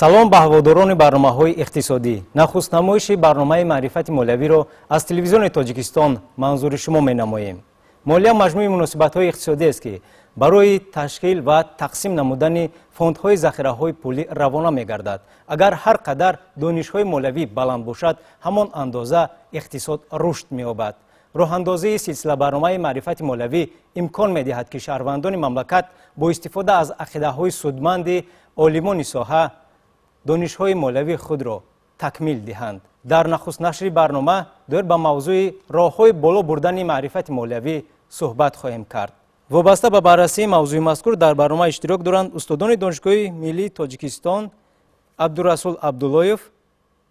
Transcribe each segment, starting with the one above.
салом ба ҳаводорони барномаҳои иқтисодӣ. нахустнамоиши барномаи маърифати молиявиро аз телевизиони тоҷикистон манзури шумо менамоем. молия маҷмӯи муносибатҳои иқтисодиест ки барои ташкил ва тақсим намудани фондҳои захираҳои пулӣ равона мегардад. агар ҳар қадар донишҳои молиявӣ баланд бошад, ҳамон андоза иқтисод рушд меёбад. роҳандозии силсилабарномаи маърифати молиявӣ имкон медиҳад ки шаҳрвандони мамлакат бо истифода аз ақидаҳои судманди олимони соҳа донишҳои молиявии худро такмил диҳанд. дар нахустнашри барнома доир ба мавзӯи роҳҳои боло бурдани маърифати молиявӣ суҳбат хоҳем кард. вобаста ба баррасии мавзӯи мазкур дар барнома иштирок доранд устодони донишгоҳи миллии тоҷикистон абдурасул абдуллоев,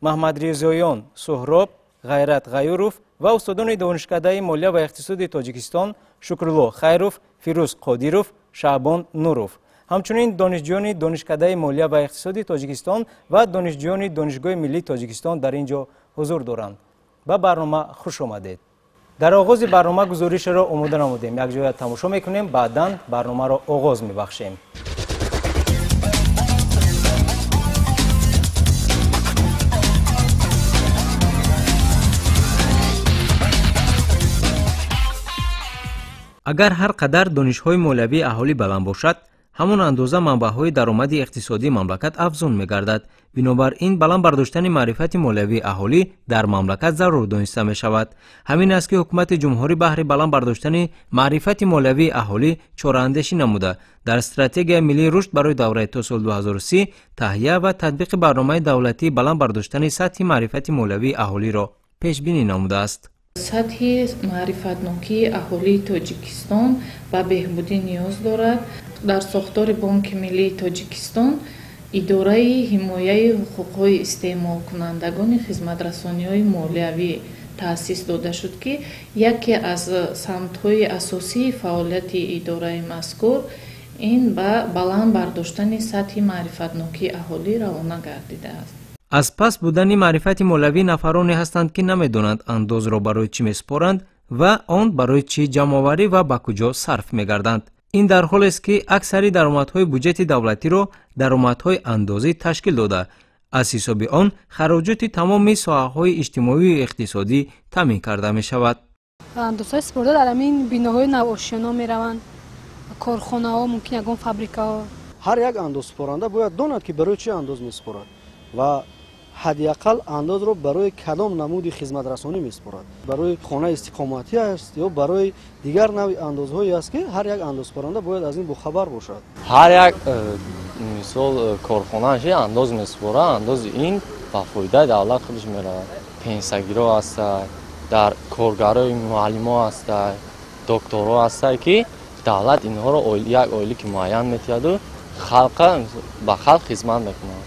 маҳмадрезоён суҳроб, ғайрат ғаюров ва устодони донишкадаи молия ва иқтисоди тоҷикистон шукрулло хайров, фирӯз қодиров, шаъбон нуров. ҳамчунин донишҷӯёни донишкадаи молия ва иқтисоди тоҷикистон ва донишҷӯёни донишгоҳи миллии тоҷикистон дар ин ҷо ҳузур доранд. ба барнома хуш омадед. дар оғози барнома гузоришеро омода намудем. якҷоя тамошо мекунем, баъдан барномаро оғоз мебахшем. агар ҳар қадар донишҳои молиявии аҳолӣ баланд бошад, ҳамон андоза манбаъҳои даромади иқтисодии мамлакат афзун мегардад. бинобар ин баланд бардоштани маърифати молиявии аҳолӣ дар мамлакат зарур дониста мешавад. ҳамин аст ки ҳукумати ҷумҳурӣ баҳри баланд бардоштани маърифати молиявии аҳолӣ чораандешӣ намуда дар стратегияи миллии рушд барои давраи то соли 2030 таҳия ва татбиқи барномаи давлатии баланд бардоштани сатҳи маърифати молиявии аҳолиро пешбинӣ намудааст. сатҳи маърифатнокии аҳолии тоҷикистон ба беҳбудӣ ниёз дорад. дар сохтори бонки миллии тоҷикистон идораи ҳимояи ҳуқуқҳои истеъмолкунандагони хизматрасониҳои молиявӣ таъсис дода шуд ки яке аз самтҳои асосии фаъолияти идораи мазкур ин ба баланд бардоштани сатҳи маърифатнокии аҳолӣ равона гардидааст. аз пас будани маърифати молиявӣ нафароне ҳастанд ки намедонанд андозро барои чӣ месупоранд ва он барои чӣ ҷамъоварӣ ва ба куҷо сарф мегарданд. ин дар ҳолест ки аксари даромадҳои буҷети давлатиро даромадҳои андозӣ ташкил дода, аз ҳисоби он хароҷоти тамоми соҳаҳои иҷтимоиву иқтисодӣ таъмин карда мешавад. андозҳои супорда дар ҳамин биноҳои навошиёно мераванд, корхонаҳо, мумкин ягон фабрикаҳо. ҳар як андозсупоранда бояд донад ки барои чӣ андоз месупорад ва ҳадиақал андозро барои кадом намуди хизматрасонӣ месупорад. барои хонаи истиқоматӣ аст ё барои дигар навъи андозҳое аст ки ҳар як андозсупоранда бояд аз ин бохабар бошад. ҳар як мисол корхонааш андоз месупорад, андози ин ба фоидаи давлат худаш меравад. пенсиягиро ҳастад, дар коргарои муаллимо ҳастад, докторо ҳастад ки давлат инҳоро як ойлики муайян метиҳаду ба халқ хизмат мекунад.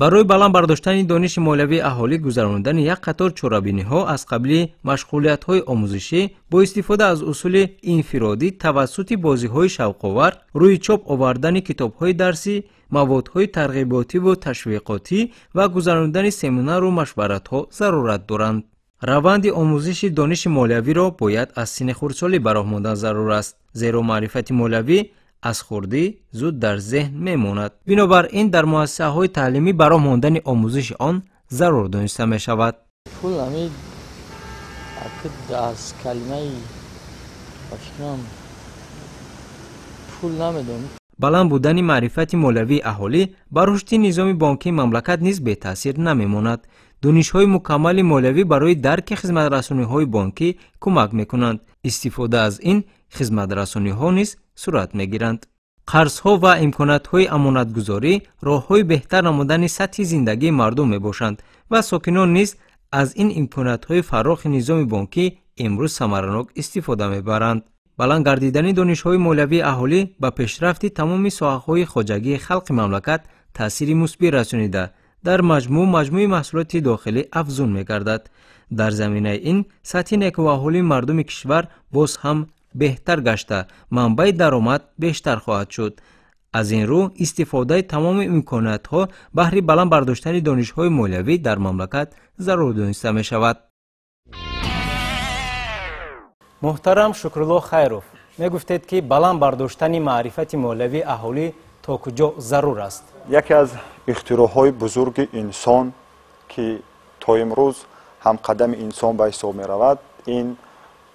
барои баланд бардоштани дониши молиявии аҳолӣ гузарондани як қатор чорабиниҳо аз қабли машғулиятҳои омӯзишӣ бо истифода аз усули инфиродӣ тавассути бозиҳои шавқовар, рӯи чоп овардани китобҳои дарсӣ, маводҳои тарғиботиву ташвиқотӣ ва гузарондани семинару машваратҳо зарурат доранд. раванди омӯзиши дониши молиявиро бояд аз синни хурдсолӣ ба роҳ мондан зарур аст, зеро маърифати молиявӣ аз хурдӣ зуд дар зеҳн мемонад. бинобар ин дар муассисаҳои таълимӣ ба роҳ мондани омӯзиши он зарур дониста мешавад. пул ҳамид аз калимаи фикрам пул намедонам. баланд будани маърифати молиявии аҳолӣ ба рушди низоми бонкии мамлакат низ бетаъсир намемонад. донишҳои мукаммали молиявӣ барои дарки хизматрасониҳои бонкӣ кӯмак мекунанд. истифода аз ин хизматрасониҳо низ сурат мегиранд. қарзҳо ва имконатҳои амонатгузорӣ роҳҳои беҳтар намудани сатҳи зиндагии мардум мебошанд ва сокинон низ аз ин имконатҳои фарохи низоми бонкӣ имрӯз самаранок истифода мебаранд. баланд гардидани донишҳои молиявии аҳолӣ ба пешрафти тамоми соҳаҳои хоҷагии халқи мамлакат таъсири мусбит расонида дар маҷмӯи маҳсулоти дохилӣ афзун мегардад. дар заминаи ин сатҳи некуваҳолии мардуми кишвар боз ҳам беҳтар гашта манбаи даромад бештар хоҳад шуд. аз ин рӯ истифодаи тамоми имкониятҳо баҳри баланд бардоштани донишҳои молиявӣ дар мамлакат зарур дониста мешавад. муҳтарам Шукрулло Хайров, мегуфтед ки баланд бардоштани маърифати молиявии аҳолӣ تا کجا ضرور است؟ یکی از اختراعهای بزرگ انسان که تا امروز هم قدم انسان به حساب می رود این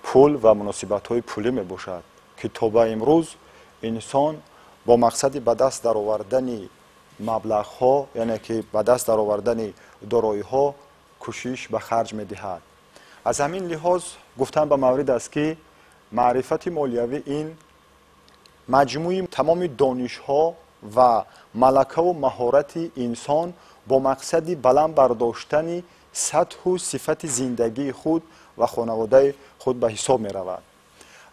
پول و مناسبت های پولی می باشد که تا به امروز انسان با مقصد به دست در آوردن مبلغ ها یعنی که به دست در آوردن دارایی ها کوشش به خرج می دهد. از همین لحاظ گفتن به مورد است که معرفت مالیوی این مجموعی تمام دانش ها و ملکه و مهارت انسان با مقصد بلند برداشتن سطح و صفت زندگی خود و خانواده خود به حساب می رود.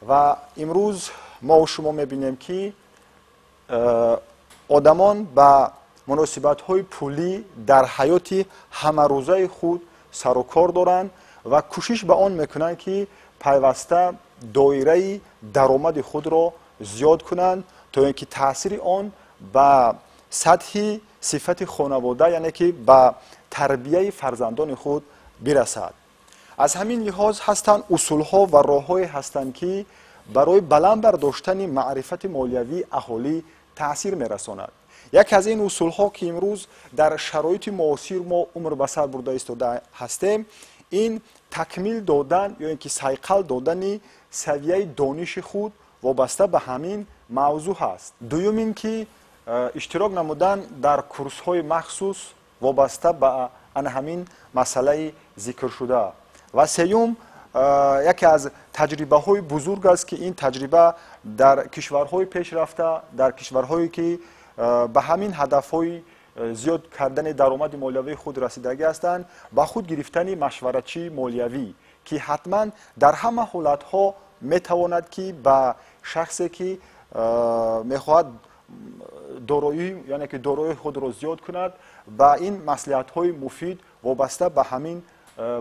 و امروز ما و شما می بینیم که آدمان با مناسبت های پولی در حیات همه روزه خود سر و کار دارند و کوشش به آن میکنند که پیوسته دایره درآمد خود را زیاد کنند تا اینکه تاثیر آن به سطح صفت خانواده یعنی که به تربیه فرزندان خود برسد. از همین لحاظ هستند اصولها و راه‌های هستند که برای بلند برداشتن معرفت مالیوی اهالی تاثیر میرساند. یک از این اصولها که امروز در شرایط معاصر ما عمر به سر برده ایستاده هستیم این تکمیل دادن یا اینکه صیقل دادن سویه دانش خود وابسته به همین موضوع هست. دوم این که اشتراک نمودن در کورس های مخصوص وابسته به همین مسئله ذکر شده. و سوم یکی از تجربه های بزرگ است که این تجربه در کشورهای پیشرفته در کشورهایی که به همین هدفهای زیاد کردن درآمد مالیوی خود رسیدگی هستند با خود گرفتن مشورتچی مالیوی که حتما در همه حالتها میتواند که به شخصی که میخواهد دارایی یعنی که دارایی خود را زیاد کند با این مصلحت‌های مفید وابسته به همین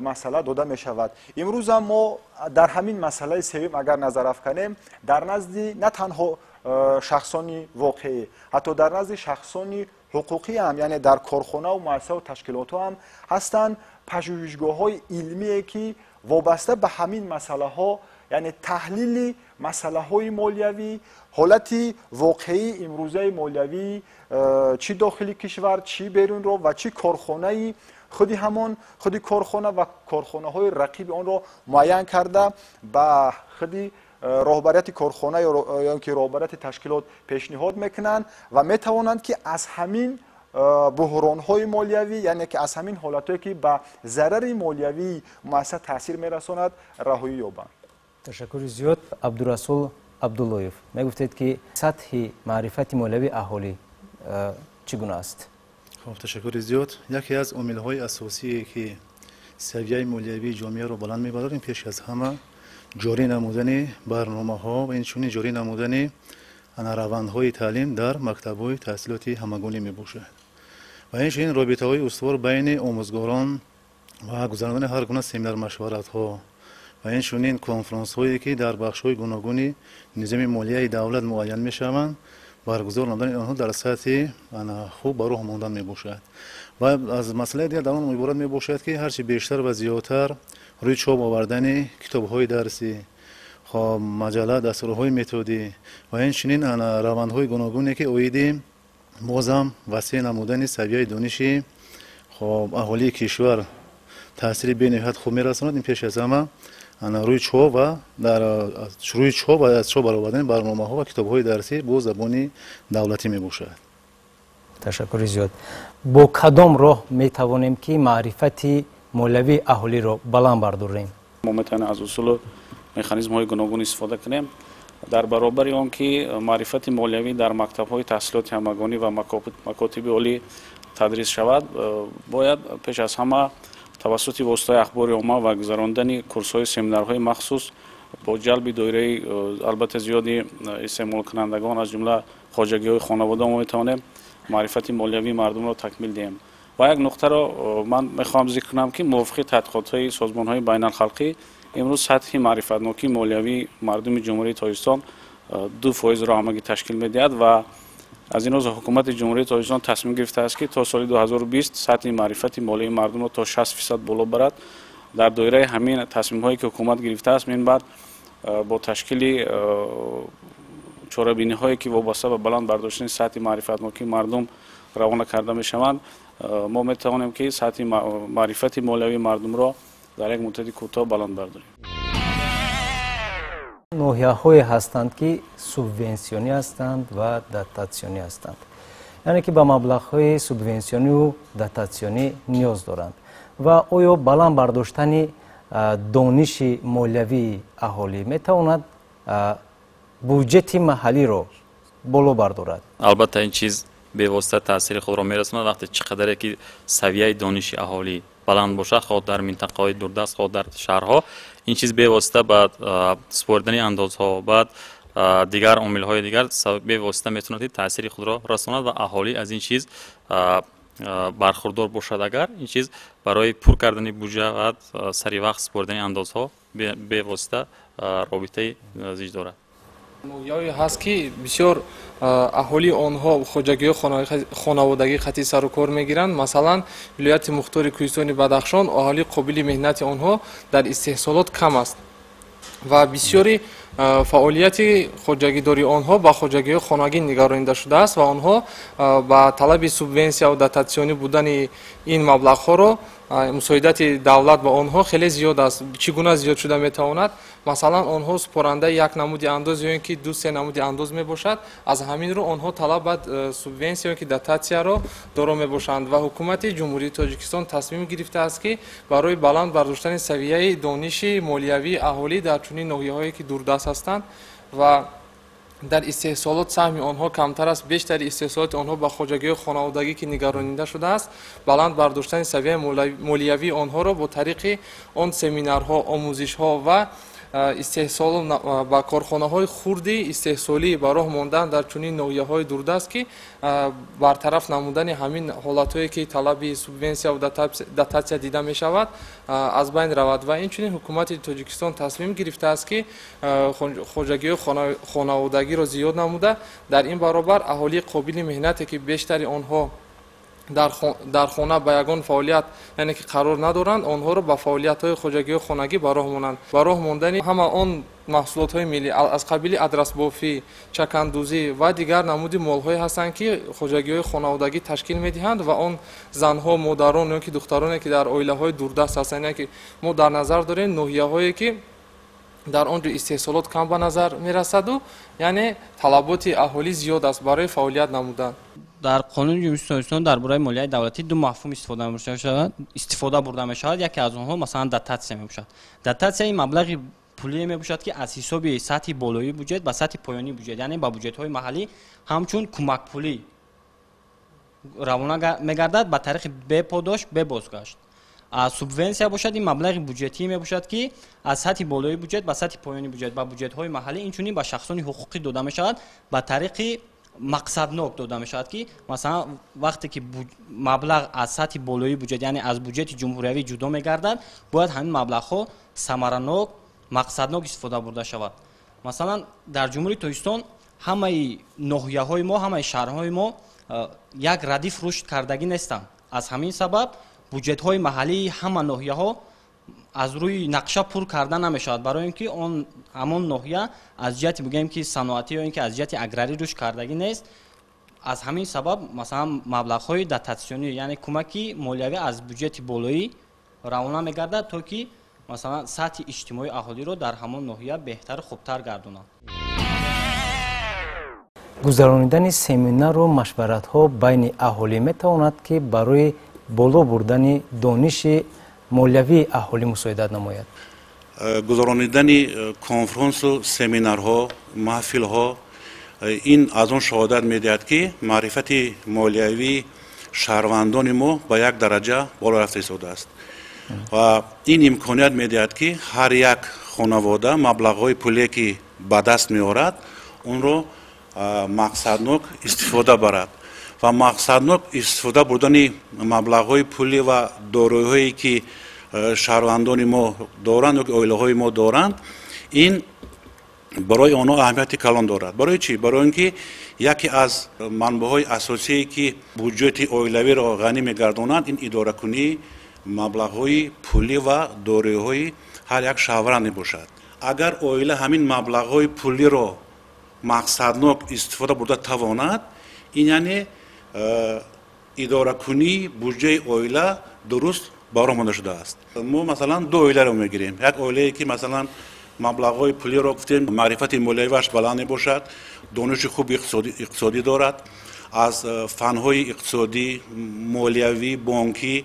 مسئله داده می شود. امروز هم ما در همین مسئله سوم اگر نظر افکنیم در نزد نه تنها شخصانی واقعی حتی در نزد شخصانی حقوقی هم یعنی در کارخانه و مؤسسه و تشکیلات هم هستند پژوهشگاه‌های علمی که وابسته به همین مسئله ها یعنی تحلیل مسئله های مالیوی حالت واقعی امروزه مالیوی چی داخلی کشور چی بیرون رو و چی کارخانه خودی کارخانه و کارخانه های رقیب آن را معین کرده با خودی راهبریت کارخانه یا که راهبریت تشکیلات پیشنهاد میکنند و میتوانند که از همین بحران های مالیوی یعنی که از همین حالتایی که به ضرر مالیوی مؤثر تاثیر میرساند رهایی یابند. تشکر زیاد. عبدالرسول عبداللهیف میگفتید که سطح معرفت مالیوی اهالی چگونه است؟ خب تشکر زیاد. یکی از عامل‌های اساسی که سویه مالیوی جامعه را بلند می‌برد این پیش از همه جاری نمودن برنامه‌ها و اینچنین جاری نمودن روندهای تعلیم در مکتب‌های تحصیلاتی همگانی میباشد و اینچنین رابطه‌های استوار بین آموزگاران و گذراندن هر گونه سمینار مشورت‌ها و اینچنین کنفرانس‌هایی که در بخش‌های گوناگون نظام مالیه دولت معین می‌شوند برگزار نمودن آنها در سطح خوب به راه ماندن میباشد و از مسئله دیگر در آن عبارت میباشد که هرچی بیشتر و زیادتر روی چاپ آوردن کتاب‌های درسی خب مجله دستورهای متدی و اینچنین روندهای گوناگونی که اویدیم بازم وسیع نمودن سویه دانش خب اهالی کشور تاثیر به نهایت خوب میرساند این پیش از همه روی چاپ و در روی چاپ و از چاپ برآوردن برنامه‌ها و کتاب‌های درسی با زبان دولتی میباشد. تشکر زیاد. با کدام راه میتوانیم که معرفت مالیوی اهالی را بلند برداریم؟ ما میتونیم از اصول مکانیزم های گوناگون استفاده کنیم در برابر آن که معرفت مالیوی در مکتب‌های تحصیلات همگانی و مکاتب عالی تدریس شود باید پیش از همه توسط واسطه اخبار عامه و گذراندن کورس‌های سمینارهای مخصوص با جلب دایره البته زیادی استعمال کنندگان از جمله خواجگی‌های خانواده ما میتوانیم معرفت مالیوی مردم را تکمیل دهیم. و یک نکته را من میخوام ذکر کنم که موافق تحقیقات‌های سازمان‌های بین‌الخلقی امروز سطح معرفت‌ناکی مالیوی مردم جمهوری تاجیکستان 2% را همگی تشکیل می‌دهد و از این روز حکومت جمهوری تاجیکستان تصمیم گرفته است که تا سال 2020 سطح معرفت مالی مردم را تا 60% بالا برد. در دایره همین تصمیم‌هایی که حکومت گرفته است من بعد با تشکیل чорабиниҳое ки вобаста ба баланд бардоштани сатҳи маърифатнокии мардум равона карда мешаванд, мо метавонем ки сатҳи маърифати молиявии мардумро дар як муддати кӯтоҳ баланд бардорем. ноҳияҳое ҳастанд ки субвенсионӣ ҳастанд ва дотатсионӣ ҳастанд, яъне ки ба маблағҳои субвенсиониву дотатсионӣ ниёз доранд ва оё баланд бардоштани дониши молиявии аҳолӣ метавонад буҷети маҳаллиро боло бардорад? албатта ин чиз бевосита таъсири худро мерасонад вақте чӣ қадаре ки савияи дониши аҳолӣ баланд бошад, хоҳ дар минтақаҳои дурдаст, хоҳ дар шаҳрҳо. ин чиз бевосита ба супоридани андозҳо, баъд дигар омилҳои дигар бевосита метавонад таъсири худро расонад ва аҳолӣ аз ин чиз бархурдор бошад. агар ин чиз барои пур кардани буҷа ва сари вақт супоридани андозҳо бевосита робитаи наздик дорад. ноҳияе ҳаст ки бисёр аҳолии онҳо хоҷагиҳои хонаводагӣ хати сару кор мегиранд. масалан вилояти мухтори кӯҳистони бадахшон аҳолии қобили меҳнати онҳо дар истеҳсолот кам аст ва бисёри фаъолияти хоҷагидории онҳо ба хоҷагиҳои хонагӣ нигаронида шудааст ва онҳо ба талаби субвенсия ва дотатсионӣ будани ин маблағҳоро мусоидати давлат ба онҳо хеле зиёд аст. чӣ гуна зиёд шуда метавонад? масалан онҳо супорандаи як намуди андоз ё ин ки ду-се намуди андоз мебошад. аз ҳамин рӯ онҳо талабад субвенсия ё ин ки дотатсияро доро мебошанд ва ҳукумати ҷумҳурии тоҷикистон тасмим гирифтааст ки барои баланд бардоштани савияи дониши молиявии аҳолӣ дар чунин ноҳияҳое ки дурдаст ҳастанд ва дар истеҳсолот саҳми онҳо камтар аст, бештари истеҳсолоти онҳо ба хоҷагиҳои хонаводагӣ ки нигаронида шудааст, баланд бардоштани савияи молиявии онҳоро бо тариқи он семинарҳо, омӯзишҳо ва истеҳсол ба корхонаҳои хурди истеҳсолӣ ба роҳ мондан дар чунин ноҳияҳои дурдаст ки бартараф намудани ҳамин ҳолатҳое ки талаби субвенсия ва дотатсия дида мешавад аз байн равад. ва инчунин ҳукумати тоҷикистон тасмим гирифтааст ки хоҷагиҳои хонаводагиро зиёд намуда дар ин баробар аҳолии қобили меҳнате ки бештари онҳо дар хона ба ягон фаъолият яъне ки қарор надоранд, онҳоро ба фаъолиятҳои хоҷагиҳои хонагӣ ба роҳ монанд. ба роҳ мондани ҳама он маҳсулотҳои миллӣ аз қабили адрасбофӣ, чакандузӣ ва дигар намуди молҳое ҳастанд ки хоҷагиҳои хонаводагӣ ташкил медиҳанд ва он занҳо, модарон ё ки духтароне ки дар оилаҳои дурдаст ҳастанд, яъне ки мо дар назар дорем ноҳияҳое ки дар он ҷо истеҳсолот кам ба назар мерасаду яъне талаботи аҳолӣ зиёд аст барои фаъолият намудан. дар қонуни ҷумҳурии тоҷикистон дар бораи молияи давлатӣ ду мафҳум истифода бурда мешавад. яке аз онҳо масалан дотатсия мебошад. дотатсия ин маблағи пулие мебошад ки аз ҳисоби сатҳи болоии буҷет ба сатҳи поёнии буҷет, яъне ба буҷетҳои маҳаллӣ ҳамчун кӯмакпулӣ равона мегардад ба тариқи беподош бебозгашт. субвенсия бошад ин маблағи буҷетӣ мебошад ки аз сатҳи болоии буҷет ба сатҳи поёнии буҷет ба буҷетҳои маҳаллӣ инчунин ба шахсони ҳуқуқӣ дода мешавад ба тариқи мақсаднок дода мешавад ки масалан вақте ки маблағ аз сатҳи болоии буҷет яъне аз буҷети ҷумҳуриявӣ ҷудо мегардад, бояд ҳамин маблағҳо самаранок мақсаднок истифода бурда шавад. масалан дар ҷумҳурии тоҷикистон ҳамаи ноҳияҳои мо, ҳамаи шаҳрҳои мо як радиф рушд кардагӣ нестанд. аз ҳамин сабаб буҷетҳои маҳаллии ҳама ноҳияҳо аз рӯи нақша пур карда намешавад, барои ин ки он ҳамон ноҳия аз ҷиҳати бигӯем ки саноатӣ ё ин ки аз ҷиҳати аграрӣ рушд кардагӣ нест. аз ҳамин сабаб масалан маблағҳои дотатсионӣ яъне кӯмаки молиявӣ аз буҷети болоӣ равона мегардад то ки масалан сатҳи иҷтимоии аҳолиро дар ҳамон ноҳия беҳтару хубтар гардонад. гузаронидани семинару машваратҳо байни аҳолӣ метавонад ки барои боло бурдани дониши молиявии аҳолӣ мусоидат намояд. гузаронидани конференсу семинарҳо, маҳфилҳо ин аз он шаҳодат медиҳад ки маърифати молиявии шаҳрвандони мо ба як дараҷа боло рафта истодааст ва ин имконият медиҳад ки ҳар як хонавода маблағҳои пулие ки ба даст меорад онро мақсаднок истифода барад ва мақсаднок истифода бурдани маблағҳои пулӣ ва дороиҳое ки шаҳрвандони мо доранд ё ки оилаҳои мо доранд, ин барои онҳо аҳамияти калон дорад. барои чӣ? барои ин ки яке аз манбаъҳои асосие ки буҷети оилавиро ғанӣ мегардонанд ин идоракунии маблағҳои пулӣ ва дороиҳои ҳар як шаҳрванд мебошад. агар оила ҳамин маблағҳои пулиро мақсаднок истифода бурда тавонад, ин яъне идоракунии буҷаи оила дуруст ба роҳ монда шудааст. мо масалан ду оиларо мегирем. як оилае ки масалан маблағҳои пулиро гуфтем, маърифати молиявиаш баланд мебошад, дониши хуби иқтисодӣ дорад, аз фанҳои иқтисодӣ, молиявӣ, бонкӣ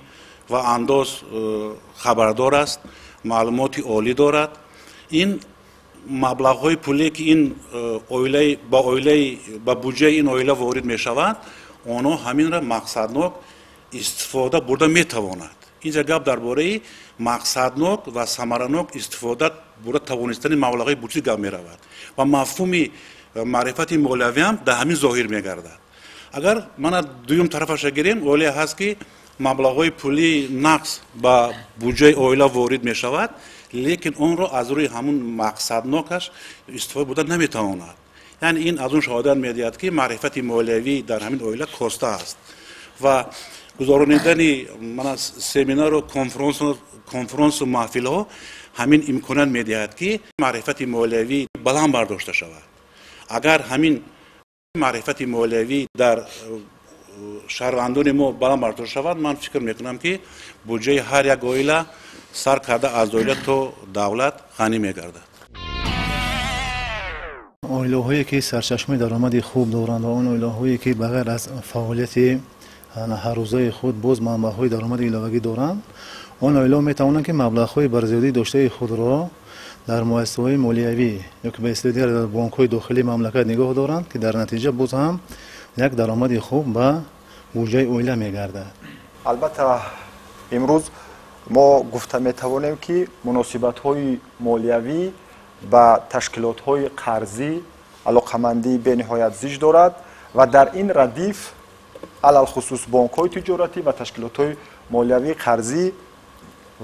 ва андоз хабардор аст, маълумоти олӣ дорад. ин маблағҳои пулие ки ин ба буҷаи ин оила ворид мешавад, онҳо ҳаминро мақсаднок истифода бурда метавонад. инҷа гап дар бораи мақсаднок ва самаранок истифода бурда тавонистани маблағҳои буҷаи гап меравад ва мафҳуми маърифати молиявиам дар ҳамин зоҳир мегардад. агар мана дуюм тарафаша гирем, оилае ҳаст ки маблағҳои пулии нақс ба буҷаи оила ворид мешавад, лекин онро аз рӯи ҳамун мақсаднокаш истифода бурда наметавонад. яъне ин аз он шаҳодат медиҳад ки маърифати молиявӣ дар ҳамин оила коста аст ва гузаронидани мана семинару конференсу маҳфилҳо ҳамин имконият медиҳад ки маърифати молиявӣ баланд бардошта шавад. агар ҳамин маърифати молиявӣ дар шаҳрвандони мо баланд бардошта шавад, ман фикр мекунам ки буҷаи ҳар як оила сар карда аз оила то давлат ғанӣ мегардад. оилаҳое ки сарчашмаи даромади хуб доранд ва он оилаҳое ки ба ғайр аз фаъолияти ҳаррӯзаи худ боз манбаъҳои даромади иловагӣ доранд, он оилаҳо метавонанд ки маблағҳои барзиёдии доштаи худро дар муассисаҳои молиявӣ ё ки ба истлоҳи дигар дар бонкҳои дохилии мамлакат нигоҳ доранд, ки дар натиҷа боз ҳам як даромади хуб ба буҷаи оила мегардад. албатта имрӯз мо гуфта метавонем ки муносибатҳои молиявӣ ба ташкилотҳои қарзӣ алоқамандии бениҳоят зич дорад ва дар ин радиф алалхусус бонкҳои тиҷоратӣ ва ташкилотҳои молиявии қарзӣ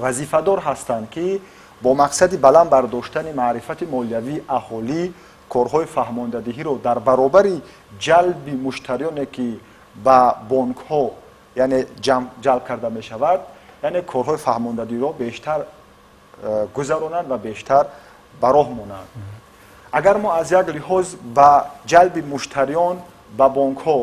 вазифадор ҳастанд ки бо мақсади баланд бардоштани маърифати молиявии аҳолӣ корҳои фаҳмондадиҳиро дар баробари ҷалби муштариёне ки ба бонкҳо яъне ҷалб карда мешавад, яъне корҳои фаҳмондадиҳиро бештар гузаронанд ва бештар ба роҳ монанд. агар мо аз як лиҳоз ба ҷалби муштариён ба бонкҳо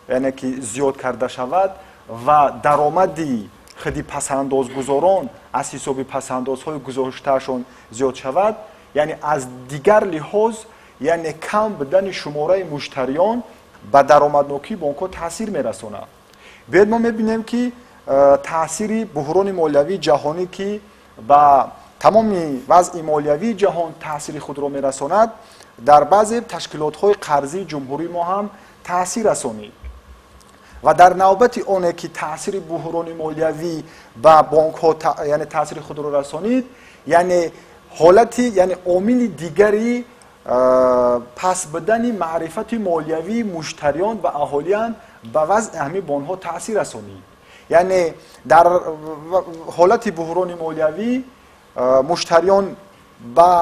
яъне ки зиёд карда шавад ва даромади худи пасандозгузорон аз ҳисоби пасандозҳои гузоштаашон зиёд шавад, яъне аз дигар лиҳоз яъне кам будани шумораи муштариён ба даромаднокии бонкҳо таъсир мерасонад. биёед мо мебинем ки таъсири буҳрони молиявии ҷаҳонӣ ки ба тамоми вазъи молиявии ҷаҳон таъсири худро мерасонад, дар баъзе ташкилотҳои қарзии ҷумҳурии мо ҳам таъсир расонид ва дар навбати оне ки таъсири буҳрони молиявӣ ба бонкҳо яъне таъсири худро расонид, яъне ҳолати яъне омили дигари пас будани маърифати молиявии муштариён ва аҳолиян ба вазъи ҳамин бонкҳо таъсир расонид. яъне дар ҳолати буҳрони молиявӣ муштариён ба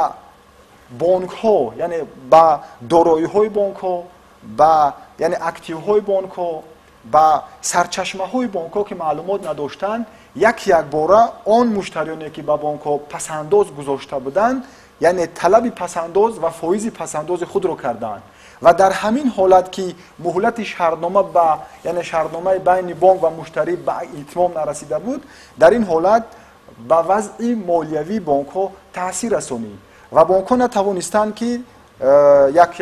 бонкҳо яъне ба дороиҳои бонкҳо, ба яъне активҳои бонкҳо, ба сарчашмаҳои бонкҳо ки маълумот надоштанд, якбора он муштариёне ки ба бонкҳо пасандоз гузошта буданд, яъне талаби пасандоз ва фоизи пасандози худро карданд ва дар ҳамин ҳолат ки муҳлати шартнома ба яъне шартномаи байни бонк ва муштарӣ ба итмом нарасида буд, дар ин ҳолат ба вазъи молиявии бонкҳо таъсир расонид ва бонкҳо натавонистанд ки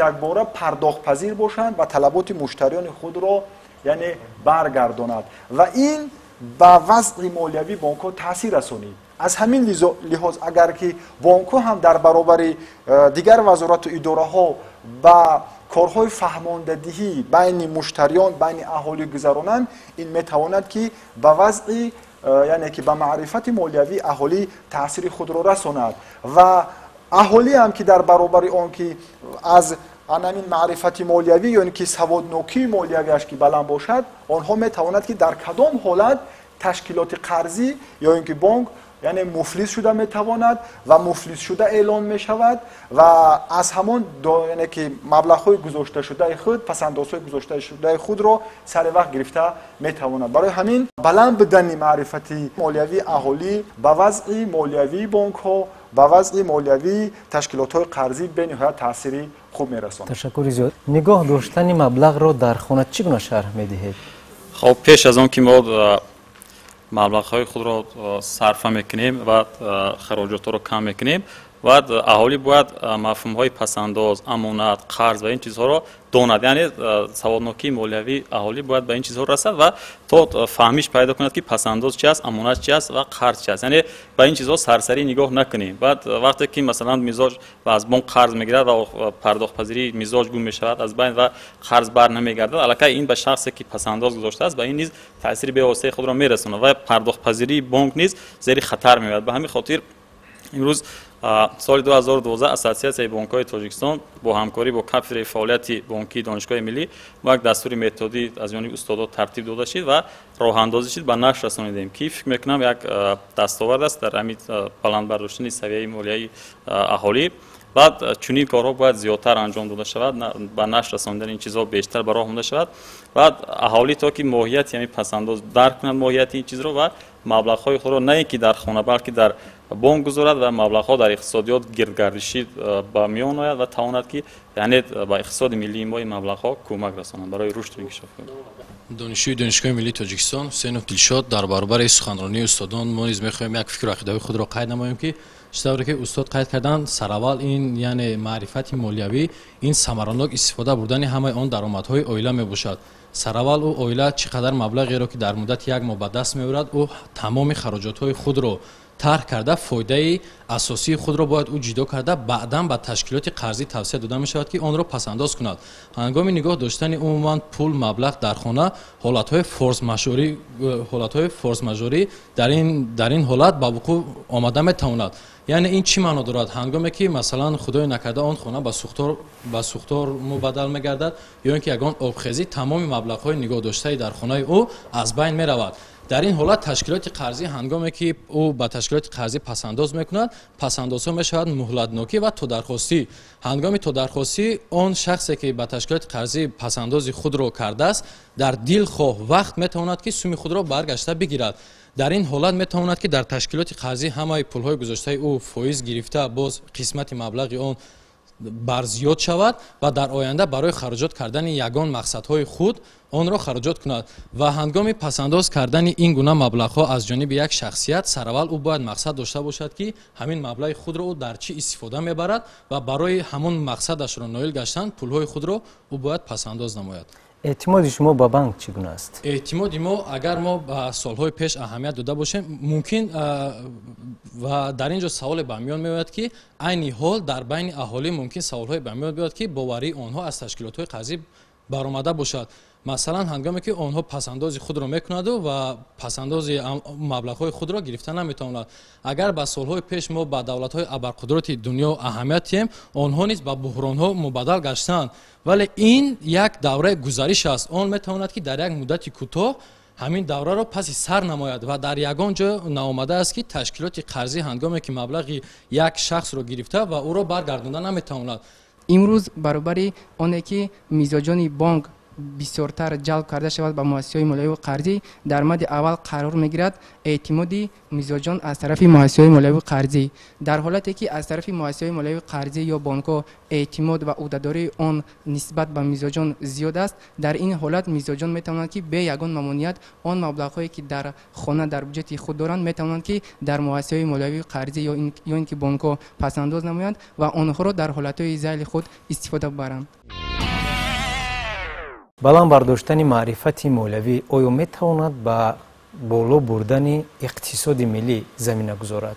якбора пардохтпазир бошанд ва талаботи муштариёни худро яъне баргардонад ва ин ба вазъи молиявии бонкҳо таъсир расонид. аз ҳамин лиҳоз агар ки бонкҳо ҳам дар баробари дигар вазорату идораҳо ба корҳои фаҳмондадиҳӣ байни муштариён байни аҳолӣ гузаронанд, ин метавонад ки ба вазъи яъне ки ба маърифати молиявии аҳолӣ таъсири худро расонад ва аҳолӣ ҳам ки дар баробари он ки аз анамин маърифати молиявӣ ё ин ки саводнокии молиявиаш ки баланд бошад, онҳо метавонад ки дар кадом ҳолат ташкилоти қарзӣ ё ин ки бонк яъне муфлис шуда метавонад ва муфлис шуда эълон мешавад ва аз ҳамон яъне ки маблағҳои гузошташудаи худ, пасандозҳои гузошташудаи худро сари вақт гирифта метавонад. барои ҳамин баланд будани маърифати молиявии аҳолӣ ба вазъи молиявии бонкҳо, ба вазъи молиявии ташкилотҳои қарзӣ бениҳоят таъсири خوب میرساند. تشکر زیاد. نگاه داشتن مبلغ رو در خانه چگونه شرح میدهید؟ خب پیش از آن که ما مبلغ‌های خود را صرف میکنیم و خراجات را کم میکنیم و اهالی باید مفهوم‌های پسنداز، امانت، قرض و این چیزها را داند. یعنی سوادناکی مالیوی اهالی باید به این چیزها رسد و تا فهمیش پیدا کند که پسنداز چی است، امانت چی است و قرض چی است. یعنی به این چیزها سرسری نگاه نکنیم. بعد وقتی که مثلا مزاج و از بانک قرض میگیرد و پرداخت پذیری مزاج گم میشود از بین و قرض بر نمیگردد، الکی این به شخصی که پسنداز گذاشته است به این نیز تاثیر به واسطه خود را میرساند و پرداخت پذیری بانک نیز زیر خطر میاد. به همین خاطر امروز سال 2012 اساسیاسیون بانک‌های تاجیکستان با همکاری با کادر فعالیت بانکی دانشگاه ملی و یک دستور متدی از جانب استادان ترتیب داده شد و راه اندازی شد به نشر رسانیدیم که فکر میکنم یک دستاورد است در همین بلند برداشتن سویه مالیوی اهالی. بعد چنین کارها باید زیادتر انجام داده شود، به نشر رساندن این چیزها بیشتر به راه مانده شود. بعد اهالی تا که ماهیت یعنی پسنداز درک کنند ماهیت این چیز رو و مبلغ‌های خود را نه اینکه در خانه بلکه در بانک گذارد و مبلغ‌ها در اقتصادیات گردگردشی به میان آید و تواند که یعنی به اقتصاد ملی ما این مبلغ‌ها کمک رسانند برای رشد و انکشاف. دانشجوی دانشگاه ملی تاجیکستان حسین دلشاد در برابر سخنرانی استادان ما نیز می‌خواهیم یک فکر و عقیده خود را قید نماییم که چطوری که استاد قید کردن سراول این یعنی معرفت مالیوی این ثمراناک استفاده بردن همه آن درآمدهای عائله میباشد. سراول او عائله چقدر مبلغی را که در مدت یک ماه به دست میآورد او تمام خراجات‌های خود را طرح کرده فایده اساسی خود را باید او جدا کرده بعداً به تشکیلات قرضی توسعه داده می شود که آن را پس انداز کند. هنگام نگاه داشتن عموما پول مبلغ در خانه حالت‌های فورس ماژوری در این حالت به وقوع آمده می تواند. یعنی این چی معنا دارد؟ هنگامی که مثلا خدای نکرده آن خانه به سوختار مبدل می‌گردد یا اینکه یگان آبخیزی تمام مبلغ‌های نگاه داشته در خانه او از بین می‌رود. در این حالت تشکیلات قرضی هنگامی که او به تشکیلات قرضی پسنداز میکند پسندازها میشود مهلتناکی و تو درخواستی. هنگامی تو درخواستی آن شخصی که به تشکیلات قرضی پسندازی خود را کرده است در دل خواه وقت میتواند که سوم خود را برگشته بگیرد. در این حالت میتواند که در تشکیلات قرضی همه پولهای گذاشته او فایز گرفته باز قسمت مبلغ آن بر زیاد شود و در آینده برای خراجات کردن یگان مقصدهای خود آن را خراجات کند و هنگام پسنداز کردن این گونه مبلغ‌ها از جانب یک شخصیت سراول او باید مقصد داشته باشد که همین مبلغ خود را او در چی استفاده میبرد و برای همون مقصدش را نایل گشتن پولهای خود را او باید پسنداز نماید. اعتماد شما با بانک چگونه است؟ اعتماد ما اگر ما به سالهای پیش اهمیت داده باشیم ممکن و در اینجا سوال به میان میاد که عین حال در بین اهالی ممکن سوال‌های به میان بیاد که باوری آنها از تشکیلات‌های قرضی برآمده باشد. مثلا هنگامی که آنها پسندازی خود را میکنند و پسندازی مبلغ‌های خود را گرفتن نمیتواند. اگر به سالهای پیش ما با دولت‌های ابرقدرت دنیا اهمیت دهیم آنها نیز به بحران‌ها مبادل گشتند، ولی این یک دوره گذریش است. آن میتواند که در یک مدت کوتاه همین دوره را پس سر نماید و در یگان جا نآمده است که تشکیلات قرضی هنگامی که مبلغ یک شخص را گرفته و او را برگرداندن نمیتواند. امروز برابر آنه که میزاجان بانک بسیارتر جلب کرده شود به مؤسسه‌های مالیوی و قرضی در مد اول قرار میگیرد اعتماد میزاجان از طرف مؤسسه‌های مالیوی و قرضی. در حالتی که از طرف مؤسسه‌های مالیوی و قرضی یا بانک‌ها اعتماد و عهده‌داری آن نسبت به میزاجان زیاد است، در این حالت میزاجان میتوانند که به یگان ممانعت آن مبلغ‌هایی که در خانه در بودجه خود دارند میتوانند که در مؤسسه‌های مالیوی و قرضی یا اینکه بانک‌ها پسنداز نمایند و آنها را در حالت‌های ذیل خود استفاده ببرند. баланд бардоштани маърифати молиявӣ оё метавонад ба боло бурдани иқтисоди миллӣ замина гузорад?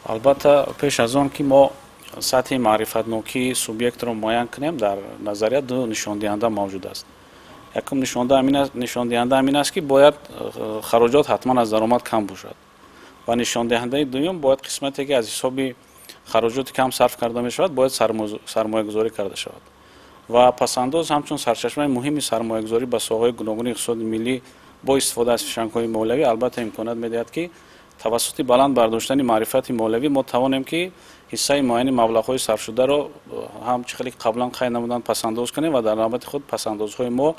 албатта пеш аз он ки мо сатҳи маърифатнокии субъектро муайян кунем дар назария ду нишондиҳанда мавҷуд аст. якум нишондиҳанда ҳамин аст ки бояд хароҷот ҳатман аз даромад кам бошад ва нишондиҳандаи дуюм бояд қисмате ки аз ҳисоби хароҷоти кам сарф карда мешавад бояд сармоягузорӣ карда шавад ва пасандоз ҳамчун сарчашмаи муҳими сармоягузорӣ ба соҳаҳои гуногуни иқтисоди миллӣ бо истифода аз фишангҳои молиявӣ албатта имконат медиҳад ки тавассути баланд бардоштани маърифати молиявӣ мо тавонем ки ҳиссаи муайяни маблағҳои сарфшударо ҳам чӣ хеле қаблан қайд намудан пасандоз кунем ва дар навбати худ пасандозҳои мо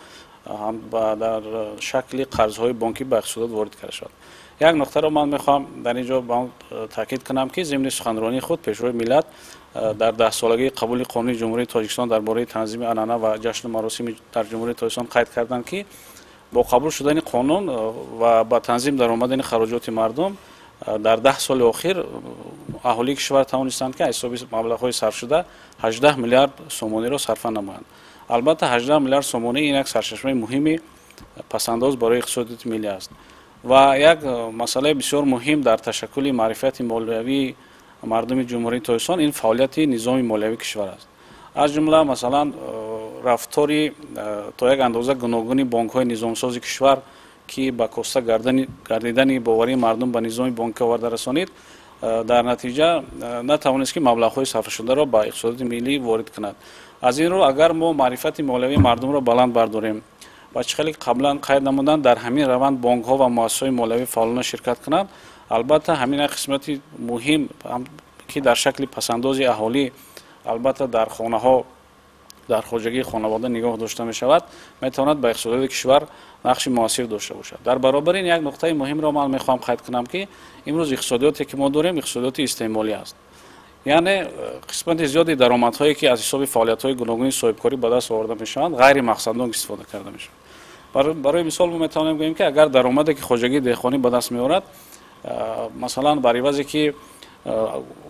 дар шакли қарзҳои бонкӣ ба иқтисодиёт ворид карда шавад. یک نکته رو من میخوام در اینجا با تاکید کنم که ضمن سخنرانی خود پیشروی ملت در 10 سالگی قبول قانون جمهوری تاجیکستان درباره تنظیم عنعنه و جشن مراسم در جمهوری تاجیکستان قید کردند که با قبول شدن قانون و با تنظیم در آمدن خراجات مردم در 10 سال اخیر اهالی کشور توانستند که حسابی مبلغ‌های صرف شده 18 میلیارد سومانی را صرف نمایند. البته 18 میلیارد سومانی این یک سرچشمه مهمی پسنداز برای اقتصادیات ملی است و یک مسئله بسیار مهم در تشکل معرفت مالیوی مردم جمهوری تاجیکستان این فعالیت نظام مالیوی کشور است. از جمله مثلا رفتاری تا یک اندازه گوناگونی بانک‌های نظامساز کشور که با کوسته گردیدن باوری مردم به نظام بانکی آورده رسانید در نتیجه نتوانست که مبلغ‌های صرف شده را با اقتصاد ملی وارد کند. از این رو اگر ما معرفت مالیوی مردم را بلند برداریم و چخیلی قبلا قید نمودن در همین روند بانک‌ها و مؤسسات مالیوی فعالانه شرکت کنند، البته همین قسمت مهم که در شکل پسنداز اهالی البته در خانه‌ها در خواجگی خانواده نگاه داشته می شود میتواند به اقتصاد کشور نقش موثر داشته باشد. در برابر این یک نکته مهم را من میخوام قید کنم که امروز اقتصادیاتی که ما داریم اقتصادیات استعمالی است، یعنی قسمت زیادی درآمدهایی که از حساب فعالیت‌های گوناگون صاحبکاری به دست آورده میشوند غیر مقصدانه استفاده کرده میشود. برای مثال ما میتوانیم بگیم که اگر درآمدی که خواجگی دهقانی به دست میآورد مثلا بر عوضی که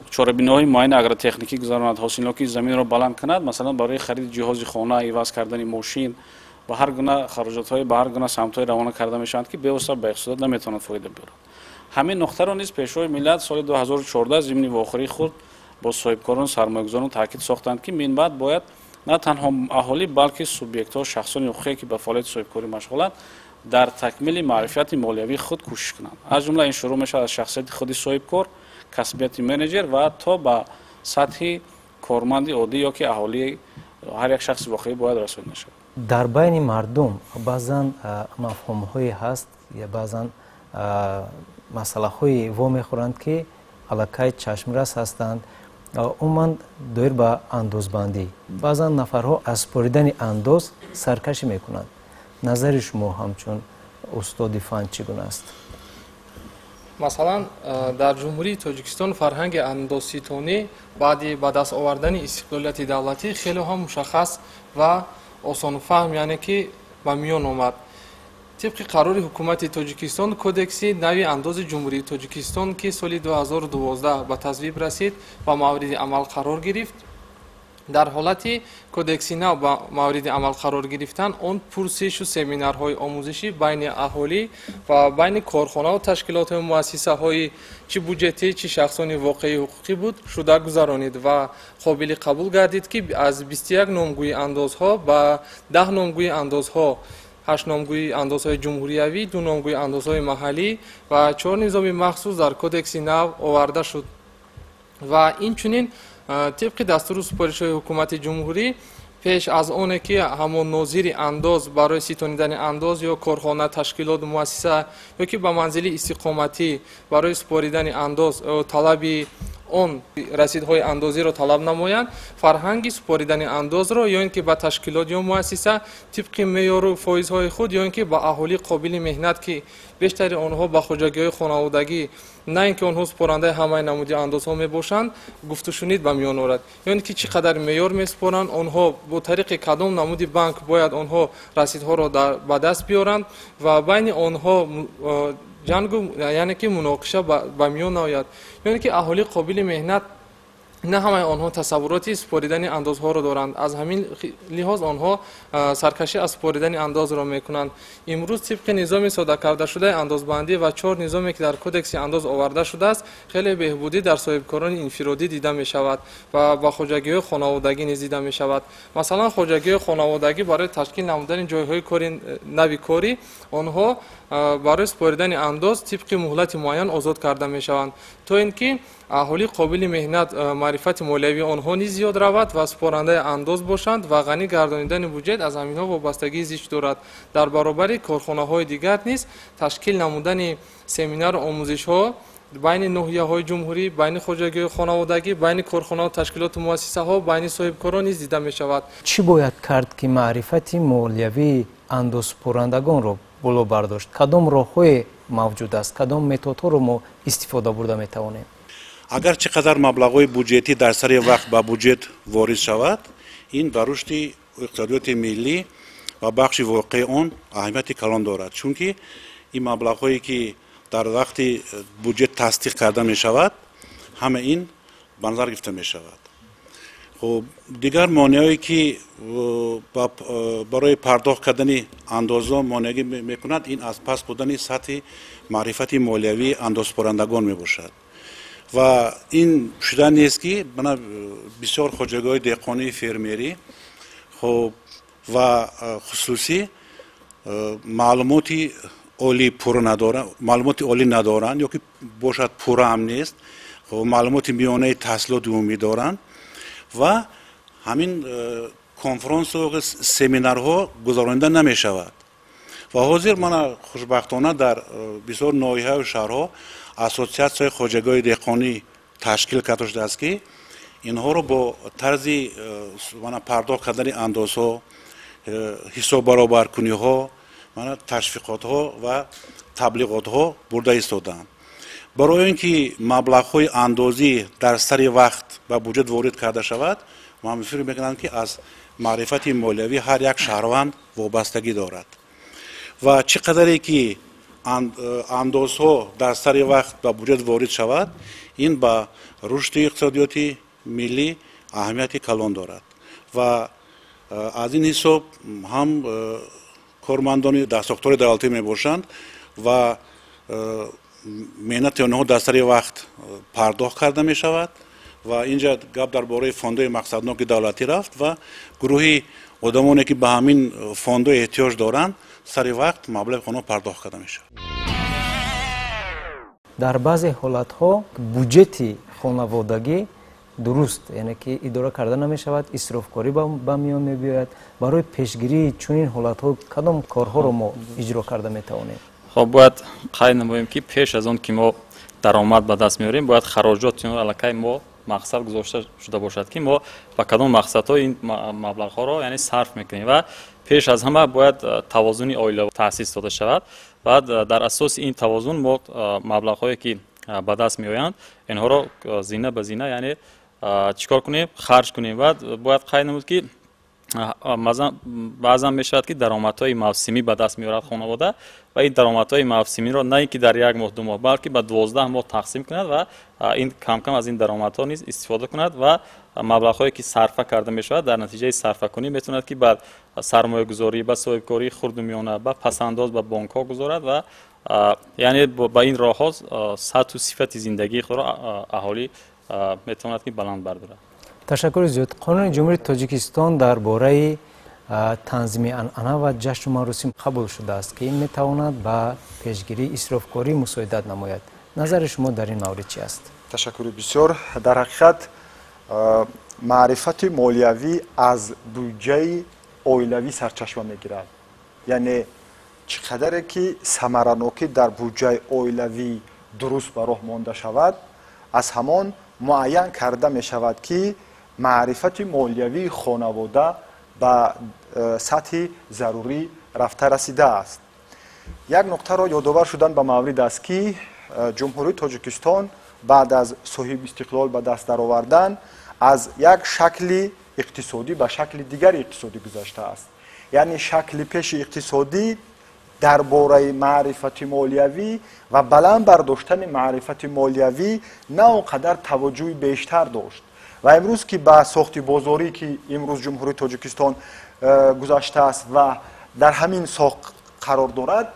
چاره‌بینی‌های معین اگرتکنیکی گذراند حاصل که زمین را بلند کند، مثلا برای خرید جهاز خانه، عوض کردن ماشین و هر گونه خراجات‌های به هر گونه سمت‌های روانه کرده میشوند که به‌واسطه به اقتصاد نمیتواند فایده بیارد. همین نکته را نیز پیشروی ملت سال 2014 ضمن واخری خود با صاحبکاران سرمایه‌گذاران تاکید ساختند که من بعد باید نه تنها اهالی بلکه سوبیکت‌ها شخصان حقوقی که به فعالیت صاحبکاری مشغولند در تکمیل معرفت مالیوی خود کوشش کنند. از جمله این شروع میشه از شخصیت خود صاحبکار، کسبیت منیجر و تا به سطح کارمند عادی یا که اهالی هر یک شخص واقعی باید رسید نشد. در بین مردم بعضا مفهوم‌هایی هست یا بعضا مسئله‌های وا می‌خورند که علاقه چشمرس هستند، عموما دایر به اندازبندی. بعضا نفرها از سپاریدن انداز سرکشی میکنند. نظر شما همچون استاد فن چگونه است؟ مثلا در جمهوری تاجیکستان فرهنگ اندازستانی بعد با دست آوردن استقلالیت دولتی خیلی هم مشخص و آسان فهم، یعنی که به میان آمد. طبق قرار حکومت تاجیکستان کدکسی نوی انداز جمهوری تاجیکستان که سال 2012 به تصویب رسید و مورد عمل قرار گرفت. در حالتی کدکسی نو با مورد عمل قرار گرفتن اون پرسش و سمینارهای آموزشی بین اهالی و بین کارخانه و تشکیلات و مؤسسه های چه بودجتی چه شخصان واقعی حقوقی بود شده گذرانید و قابل قبول گردید که از 21 نامگوی اندازها به 10 نامگوی اندازها 8 نامگوی اندازهای جمهوریوی، 2 نامگوی اندازهای محلی و 4 نظام مخصوص در کدکس نو آورده شد و این چنین طبق دستور سپارش‌های حکومت جمهوری پیش از آن که همون ناظر انداز برای ستانیدن انداز یا کارخانه تشکیلات مؤسسه یا که به منزل استقامتی برای سپاریدن انداز طلب اون رسیدهای اندازی را طلب نمایند، فرهنگ سپاریدن انداز را یا اینکه به تشکیلات یا مؤسسه طبق معیار و فایزهای خود یا اینکه به اهالی قابل مهنت که بیشتر آنها به خواجگی‌های خانوادگی نه اینکه آنها سپارنده همه نمودی اندازها می باشند گفت و شنید به میان آورد، یعنی که چقدر معیار می سپارند، آنها با طریق کدام نمودی بانک باید آنها رسیدها را به دست بیارند و بین آنها جنگ یعنی که مناقشه به میان آید، یعنی که اهالی قابل مهنت نه همه آنها تصوراتی سپاریدن اندازها را دارند. از همین لحاظ آنها سرکشی از سپاریدن انداز را میکنند. امروز طبق نظام ساده کرده شده اندازبندی و 4 نظامی که در کدکس انداز آورده شده است خیلی بهبودی در صاحبکاران انفرادی دیده می شود و با خواجگی خانوادگی نیز دیده می شود. مثلا خواجگی خانوادگی برای تشکیل نمودن جایهای کاری نوی کاری آنها برای سپاریدن انداز طبق مهلت معین آزاد کرده می شوند تا اینکه اهالی قابل مهنت معرفت مالیوی آنها نیز زیاد رود و سپارنده انداز باشند و غنی گردانیدن بودجه از همینها وابستگی زیست دارد. در برابر کارخانه های دیگر نیز تشکیل نمودن سمینار آموزش ها بین ناحیه های جمهوری، بین خواجگی خانوادگی، بین کارخانه و تشکیلات مؤسسه ها، بین صاحبکاران نیز دیده می شود. چی باید کرد که معرفت مالیوی انداز سپارندگان را بالا برداشت؟ کدام راه‌های мавҷуд аст? кадом методҳоро мо истифода бурда метавонем? агар чӣ қадар маблағҳои буҷетӣ дар сари вақт ба буҷет ворид шавад, ин ба рушди иқтисодиёти миллӣ ва бахши воқеи он аҳамияти калон дорад. чунки ин маблағҳое ки дар вақти буҷет тасдиқ карда мешавад, ҳама ин ба назар гирифта мешавад. хуб дигар монеое ки барои пардохт кардани андозҳо монеагӣ мекунад, ин аз паст будани сатҳи маърифати молиявии андозпорандагон мебошад. ва ин шуда нест ки бана бисёр хоҷагоҳи деҳқонии фермерӣ хуб ва хусусӣ маълумоти олӣ пурра надоранд, маълумоти олӣ надоранд ё ки бошад пурра ҳам нест, маълумоти миёнаи таҳсилоти умумӣ доранд ва ҳамин конферансҳо семинарҳо гузаронида намешавад. ва ҳозир мана хушбахтона дар бисёр ноҳияҳои шаҳрҳо асотсиатсияҳои хоҷагоҳи деҳқонӣ ташкил карда шудааст ки инҳоро бо тарзи пардохт кардани андозҳо, ҳисоббаробаркуниҳо, ташвиқотҳо ва таблиғотҳо бурда истодаанд. барои он ки маблағҳои андозӣ дар сари вақт ба буҷет ворид карда шавад, ман фикр мекунам ки аз маърифати молиявӣ ҳар як шаҳрванд вобастагӣ дорад. ва чӣ қадаре ки андозҳо дар сари вақт ба буҷет ворид шавад, ин ба рушди иқтисодиёти миллӣ аҳамияти калон дорад. ва аз ин ҳисоб ҳам кормандони дастсохтори давлатӣ мебошанд ва меҳнати онҳо дар сари вақт пардохт карда мешавад. ва инҷа гап дар бораи фондҳои мақсадноки давлатӣ рафт ва гурӯҳи одамоне ки ба ҳамин фондҳо эҳтиёҷ доранд сари вақт маблағи онҳо пардохт карда мешавад. дар баъзе ҳолатҳо буҷети хонаводагӣ дуруст, яъне ки идора карда намешавад, исрофкорӣ ба миён мебиёяд. барои пешгирии чунин ҳолатҳо кадом корҳоро мо иҷро карда метавонем? хоб бояд қайд намоем ки пеш аз он ки мо даромад ба даст меорем, бояд хароҷотиро аллакай мо мақсад гузошта шуда бошад ки мо ба кадом мақсадҳо ин маблағҳоро яъне сарф мекунем ва пеш аз ҳама бояд тавозуни оила таъсис дода шавад. баъд дар асоси ин тавозун мо маблағҳое ки ба даст меоянд инҳоро зина ба зина яъне чӣ кор кунем, харҷ кунем. ва бояд қайд намуд ки баъзан мешавад ки даромадҳои мавсимӣ ба даст меорад хонавода ва ин даромадҳои мавсимиро на ин ки дар 1 моҳ 2 моҳ, балки ба 12 моҳ тақсим кунад ва ин камкам аз ин даромадҳо низ истифода кунад ва маблағҳое ки сарфа карда мешавад дар натиҷаи сарфакунӣ метавонад ки ба сармоягузорӣ, ба соҳибкории хурдумиёна, ба пасандоз ба бонкҳо гузорад ва яъне ба ин роҳҳо сатҳу сифати зиндагии худро аҳолӣ метавонад ки баланд бардорад. ташаккури зиёд. қонуни ҷумҳурии тоҷикистон дар бораи танзими анъана ва ҷашну маросим қабул шудааст ки ин метавонад ба пешгирии исрофкорӣ мусоидат намояд. назари шумо дар ин маврид чи аст? ташаккури бисёр. дар ҳақиқат маърифати молиявӣ аз буҷаи оилавӣ сарчашма мегирад. яъне чӣ қадаре ки самаранокӣ дар буҷаи оилавӣ дуруст ба роҳ монда шавад, аз ҳамон муайян карда мешавад ки маърифати молиявии хонавода ба сатҳи зарурӣ рафта расидааст. як нуқтаро ёдовар шудан ба маврид аст ки ҷумҳурии тоҷикистон баъд аз соҳибистиқлол ба даст даровардан аз як шакли иқтисодӣ ба шакли дигари иқтисодӣ гузаштааст. яъне шакли пеши иқтисодӣ дар бораи маърифати молиявӣ ва баланд бардоштани маърифати молиявӣ на он қадар таваҷҷӯҳи бештар дошт. ва имрӯз ки ба сохти бозорӣ ки имрӯз ҷумҳурии тоҷикистон гузаштааст ва дар ҳамин соҳ қарор дорад,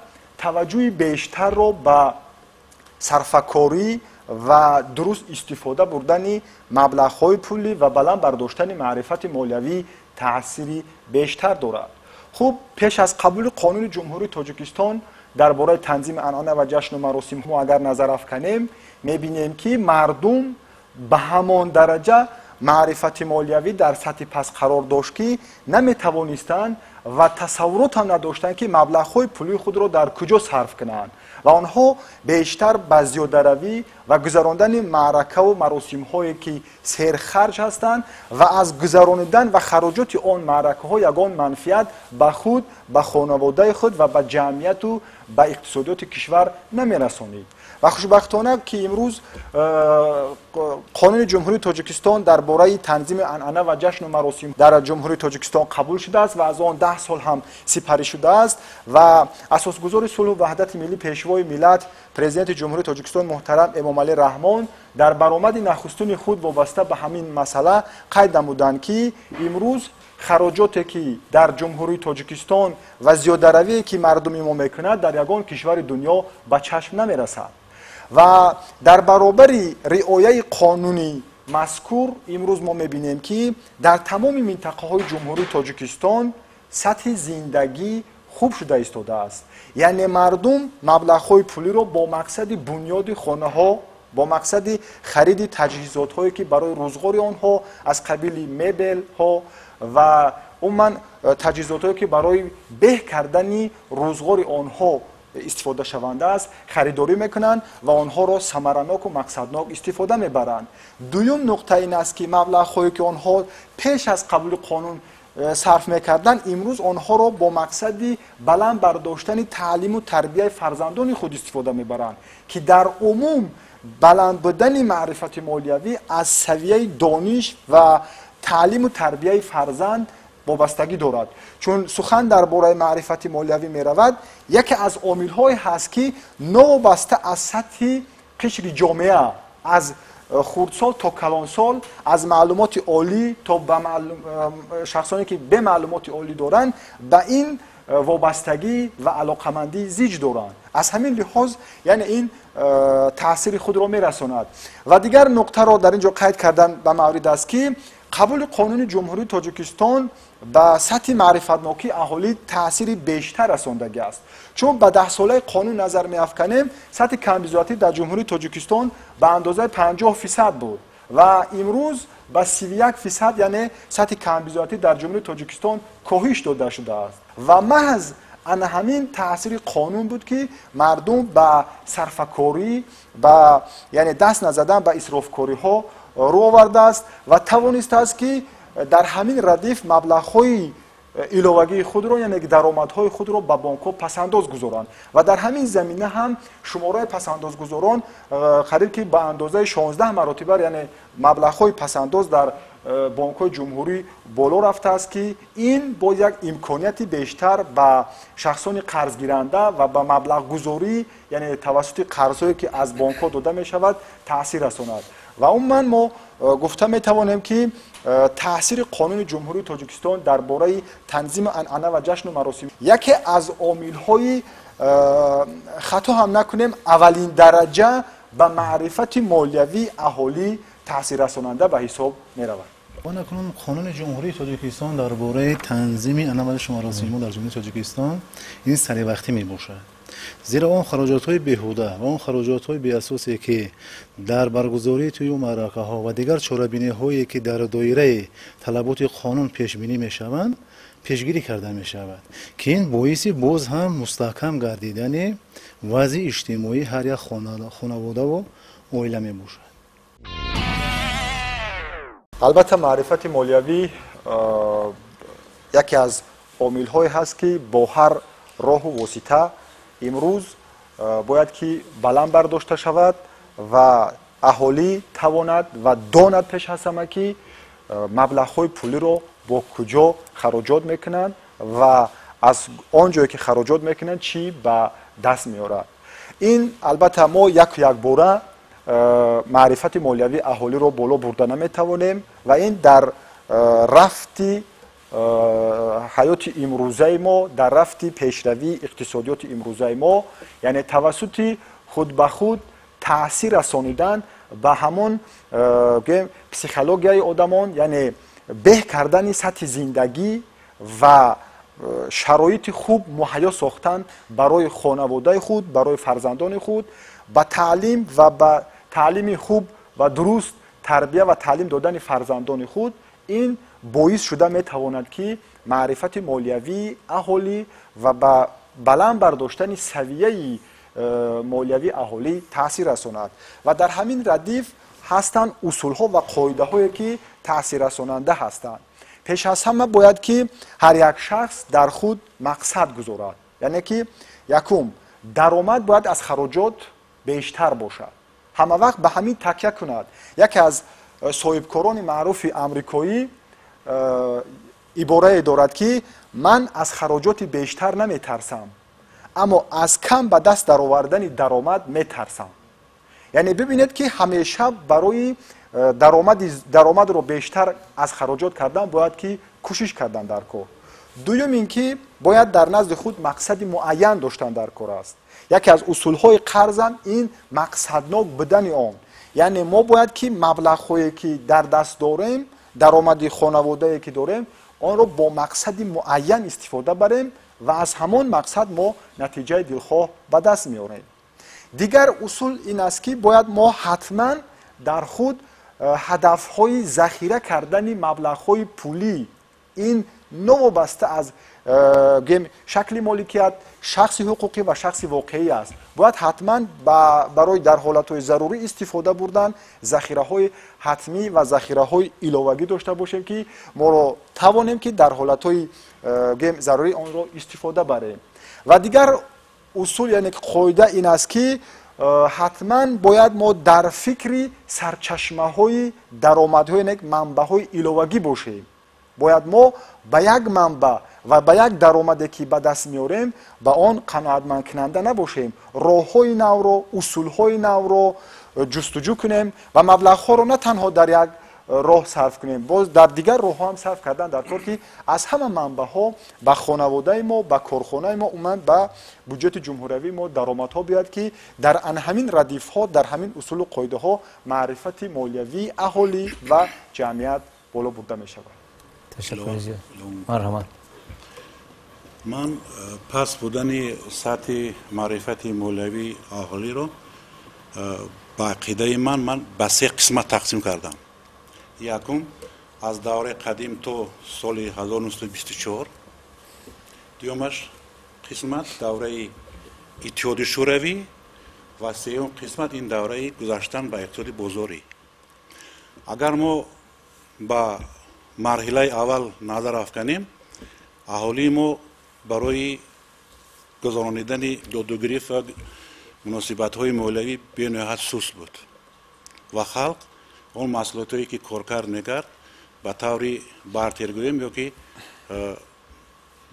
таваҷҷӯҳи бештарро ба сарфакорӣ ва дуруст истифода бурдани маблағҳои пулӣ ва баланд бардоштани маърифати молиявӣ таъсири бештар дорад. хуб пеш аз қабули қонуни ҷумҳурии тоҷикистон дар бораи танзими анъана ва ҷашну маросимҳо агар назар афканем, мебинем ки мардум ба ҳамон дараҷа маърифати молиявӣ дар сатҳи паст қарор дошт ки наметавонистанд و تصورات هم نداشتند که مبلغ‌های پولی خود را در کجا صرف کنند و آنها بیشتر به زیاده‌روی و گذراندن معرکه و مراسم‌هایی که سرخرج هستند و از گذراندن و خراجات آن معرکه‌ها یگان منفعت به خود، به خانواده خود و به جمعیت و به اقتصادیات کشور نمی‌رسانید. و خوشبختانه که امروز قانون جمهوری تاجیکستان درباره تنظیم عنعنه و جشن و مراسم در جمهوری تاجیکستان قبول شده است و از آن 10 سال هم سپری شده است و اساسگذار صلح و وحدت ملی پیشوای ملت پرزیدنت جمهوری تاجیکستان محترم امامعلی رحمان در برآمد نخستین خود وابسته به همین مسئله قید نمودند که امروز خراجاتی که در جمهوری تاجیکستان و زیاده‌روی که مردم ما میکند در یگان کشور دنیا به چشم نمیرسد و در برابر رعایت قانونی مذکور امروز ما میبینیم که در تمام منطقه های جمهوری تاجیکستان سطح زندگی خوب شده ایستاده است. یعنی مردم مبلغ های پولی را با مقصد بنیاد خانه ها، با مقصد خرید تجهیزات هایی که برای روزگار آنها از قبیل مبل ها و عموما تجهیزات هایی که برای به کردن روزگار آنها استفاده شونده است خریداری میکنند و آنها را ثمرناک و مقصدناک استفاده میبرند. دوم نقطه این است که مبلغ هایی که آنها پیش از قبول قانون صرف میکردن امروز آنها را با مقصدی بلند برداشتن تعلیم و تربیت فرزندان خود استفاده میبرند که در عموم بلند بودن معرفت مالیوی از سویه دانش و تعلیم و تربیت فرزند وابستگی دارد. چون سخن درباره معرفت مالیوی می رود یکی از عامل‌های هست که نوابسته از سطح قشر جامعه از خردسال تا کلانسال از معلومات عالی تا به شخصانی که به معلومات عالی دارند به این وابستگی و علاقمندی زیج دارند. از همین لحاظ یعنی این تاثیر خود را میرساند. و دیگر نکته را در اینجا قید کردن به مورد است که قبول قانون جمهوری تاجیکستان به سطح معرفتناکی اهالی تاثیر بیشتر رساندگی است. چون به 10 ساله قانون نظر می‌افکنیم سطح کمبزاتی در جمهوری تاجیکستان به اندازه 50% بود و امروز به 31% یعنی سطح کمبزاتی در جمهوری تاجیکستان کاهش داده شده است و محض همین تاثیر قانون بود که مردم به صرفه‌کاری به یعنی دست نزدن به اسرافکاری ها رو آورده است و توانسته است که در همین ردیف مبلغ‌های ایلاوگی خود را یعنی درآمدهای خود را به بانک‌ها پس‌انداز گذارند و در همین زمینه هم شماره پس‌اندازگذاران قریب که به اندازه 16 مراتب یعنی مبلغ‌های پس‌انداز در بانک‌های جمهوری بالا رفته است که این با یک امکانیت بیشتر به شخصان قرض گیرنده و به مبلغ گذاری یعنی توسط قرضایی که از بانک‌ها داده می‌شود تأثیر رساند. و عموما ما گفته میتوانیم که تاثیر قانون جمهوری تاجیکستان درباره تنظیم عنعنه و جشن و مراسم یکی از عامل‌های خطا هم نکنیم اولین درجه به معرفت مالیوی اهالی تاثیر رساننده به حساب می‌رود. اکنون قانون جمهوری تاجیکستان درباره تنظیم عنعنه و جشن و مراسم در جمهوری تاجیکستان این سری وقتی میباشد. زیرا اون خراجات‌های بیهوده و اون خراجات‌های بی اساسی که در برگزاری توی معرکه ها و دیگر چاره‌بینی‌هایی که در دایره طلبات قانون پیش بینی می‌شوند پیشگیری کرده می‌شود که این باعث باز هم مستحکم گردیدن وضع اجتماعی هر یک خانواده و عائله می‌باشد. البته معرفت مالیوی یکی از عامل‌هایی هست که با هر راه و واسطه امروز باید که بلند برداشته شود و اهالی تواند و داند پیش از همه که مبلغ‌های پولی را با کجا خراجات میکنند و از آنجایی که خراجات میکنند چی به دست میارد. این البته ما یک باره معرفت مالیوی اهالی را بالا برده نمیتوانیم و این در رفتی حیات امروزه ما در رفت پیشروی اقتصادیات امروزه ما یعنی توسط خود به خود تاثیر رسانیدن به همون پسیکولوژی آدمان یعنی به کردن سطح زندگی و شرایط خوب مهیا ساختن برای خانواده خود برای فرزندان خود با تعلیم و با تعلیم خوب و درست تربیت و تعلیم دادن فرزندان خود این باعث شده میتواند که معرفت مالیوی اهالی و به بلند برداشتن سویه مالیوی اهالی تاثیر رساند و در همین ردیف هستند اصول ها و قاعده هایی که تاثیر رساننده هستند. پیش از همه باید که هر یک شخص در خود مقصد گذارد، یعنی که یکم درآمد باید از خراجات بیشتر باشد، همه وقت به همین تکیه کند. یکی از صاحبکاران معروف امریکایی عباره دارد که من از خراجات بیشتر نمی ترسم، اما از کم به دست درآوردن درآمد می ترسم. یعنی ببینید که همیشه برای درآمد رو بیشتر از خراجات کردن باید که کوشش کردن در کار. دوم اینکه باید در نزد خود مقصد معین داشتن در کار است. یکی از اصول های قرض هم این مقصدناک بدن آن، یعنی ما باید که مبلغ هایی که در دست داریم، درآمد خانواده که داریم، آن رو با مقصد معین استفاده بریم و از همان مقصد ما نتیجه دلخواه به دست میاریم. دیگر اصول این است که باید ما حتما در خود هدفهای ذخیره کردن مبلغ‌های پولی، این نوابسته از شکل مالکیت، شخص حقوقی و شخص واقعی است. باید حتما برای در حالتهای ضروری استفاده بردن ذخیره‌های حتمی و ذخیره‌های ایلاوگی داشته باشیم که ما رو توانیم که در حالتهای ضروری آن را استفاده بریم. و دیگر اصول یعنی قاعده این است که حتما باید ما در فکر سرچشمه های درآمدهای یک منبع های ایلاوگی باشیم. باید ما به یک منبع و به یک درآمدی که به دست میاریم به آن قناعتمند کننده نباشیم، راه های نو رو، اصول های نو رو جستجو کنیم و مبلغ ها رو نه تنها در یک راه صرف کنیم، باز در دیگر راه ها هم صرف کردن در طور که از همه منبع ها به خانواده ما، به کارخانه ما، عموما به بودجه جمهوری ما درآمد ها بیاد که در همین ردیف ها، در همین اصول و قاعده ها معرفت مالیوی اهالی و جمعیت بالا برده می شود. تشکر زیاد. مرحمت. من پس بودن سطح معرفت مالیوی اهالی رو با عقیده من به سه قسمت تقسیم کردم. یکم از دوره قدیم تا سال 1924، دومش قسمت دوره اتحاد شوروی و سوم قسمت این دوره گذشتن به اقتصاد بازاری. اگر ما با مرحله اول نظر افکنیم، اهالی ما برای گذراندن دادوگریف و مناسبت های مالیوی به نهایت سست بود و خلق اون مسئولیتی که کارکرد میکرد به طور بارترگویی یا که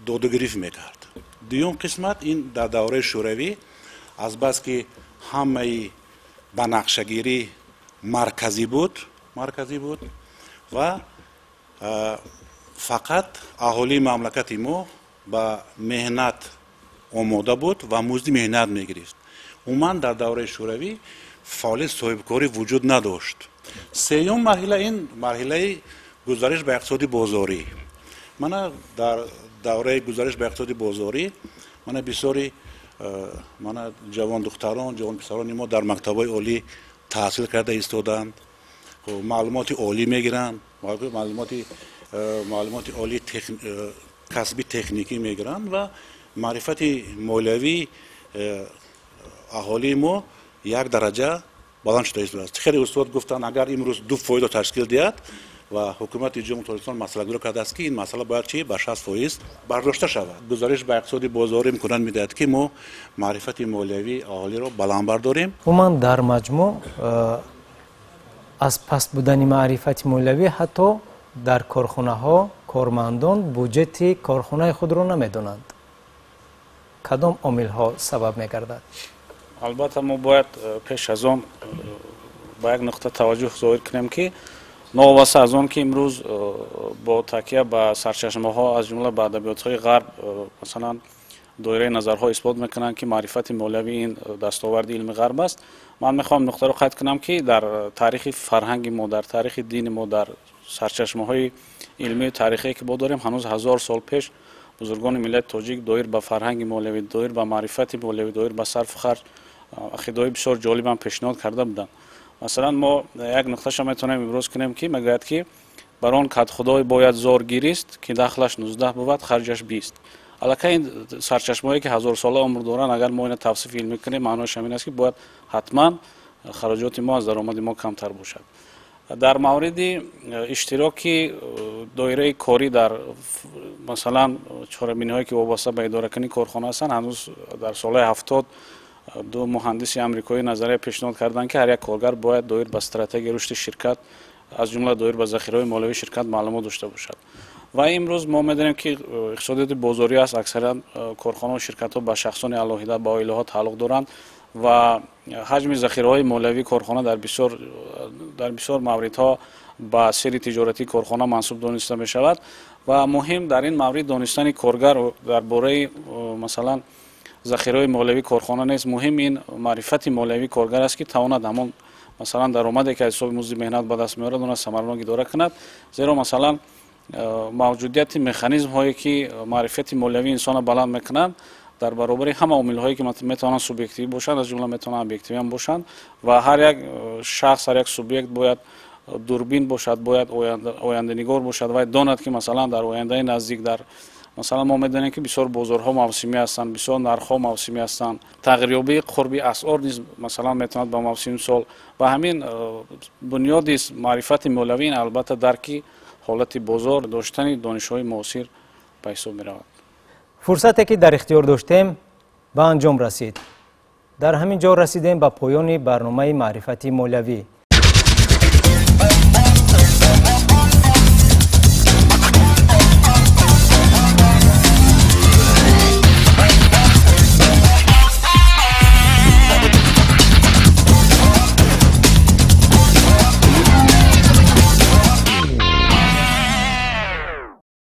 دادوگریف میکرد. دوم قسمت این در دوره شوروی از بس که همه به نقشه‌گیری مرکزی بود و فقط اهالی مملکت ما به مهنت آماده بود و مزد مهنت میگرفت. عموما در دوره شوروی فعالیت صاحبکاری وجود نداشت. سوم مرحله این مرحله گزارش به اقتصاد بازاری. من در دوره گزارش به اقتصاد بازاری من بسیاری جوان دختران، جوان پسران ما در مکتب‌های عالی تحصیل کرده ایستادند، معلومات عالی میگیرند، معلومات عالی کسبی تکنیکی میگیرند و معرفت مالیوی اهالی ما یک درجه بلند شده است. خیلی استاد گفتن اگر امروز دو فایده تشکیل دهد و حکومت جمهوری اسلامی مسئله گیری کرده است که این مسئله باید چی به 60% برداشته شود. گزارش به اقتصاد بازاری میکنن میدهد که ما معرفت مالیوی اهالی را بلند برداریم. عموما در مجموع از پست بودن معرفت مالیوی حتی در کارخانه ها کارمندان بودجه کارخانه خود را نمیدونند. کدام عامل ها سبب میگردد؟ البته ما باید پیش از آن با یک نقطه توجه ظاهر کنیم که نوابسته از آن که امروز با تکیه به سرچشمه ها از جمله به ادبیات های غرب مثلا دایره نظرها اثبات میکنند که معرفت مالیوی این دستاورد علم غرب است. من میخوام نقطه رو قید کنم که در تاریخ فرهنگ ما، در تاریخ دین ما، در سرچشمه های علمی تاریخی که ما داریم، هنوز 1000 سال پیش بزرگان ملت تاجیک دایر به فرهنگ مالیوی، دایر به معرفت مالیوی، دایر به صرف خرج عقیده‌های بسیار جالب هم پیشنهاد کرده بودند. مثلا ما یک نقطه شما میتونیم ابراز کنیم که میگوید که бар он кадхудой бояд зор гирист ки дахлаш 19 бувад харҷаш 20. аллакай ин сарчашмае ки ҳазорсола умр доранд агар мо ина тавсиф илм мекунем маънояш ҳамин аст ки бояд ҳатман хароҷоти мо аз даромади мо камтар бошад. дар мавриди иштироки доираи корӣ дар масалан чорабиниҳое ки вобаста ба идоракунии корхона ҳастанд ҳанӯз дар солҳои 70 ду муҳандиси амрикоӣ назария пешниҳод карданд ки ҳар як коргар бояд доир ба стратегияи рушди ширкат аз ҷумла доир ба захираҳои молиявии ширкат маълумот дошта бошад. ва имрӯз мо медонем ки иқтисодиёти бозорӣ аст, аксаран корхонаҳо ширкатҳо ба шахсони алоҳида ба оилаҳо тааллуқ доранд ва ҳаҷми захираҳои молиявии корхона дар бисёр мавридҳо ба сери тиҷоратии корхона мансуб дониста мешавад ва муҳим дар ин маврид донистани коргар дар бораи масалан захираҳои молиявии корхона нест. муҳим ин маърифати молиявии коргар аст ки тавонад ҳамон масалан даромаде ки аз ҳисоби музди меҳнат ба даст меорад онро самаранок идора кунад, зеро масалан мавҷудияти механизмҳое ки маърифати молиявии инсонро баланд мекунанд дар баробари ҳама омилҳое ки метавонанд субъективӣ бошанд, аз ҷумла метавонанд объективӣ ҳам бошанд ва ҳар як шахс, ҳар як субъект бояд дурбин бошад, бояд оянданигор бошад ва донад ки масалан дар ояндаи наздик дар масалан мо медонем ки бисёр бозорҳо мавсимӣ ҳастанд, бисёр нархҳо мавсимӣ ҳастанд, тағйирёбии қурби асъор низ масалан метавонад ба мавсими сол ва ҳамин бунёди маърифати молиявӣ ин албатта дарки ҳолати бозор доштани донишҳои муосир ба ҳисоб меравад. фурсате ки дар ихтиёр доштем ба анҷом расид. дар ҳамин ҷо расидем ба поёни барномаи маърифати молиявӣ.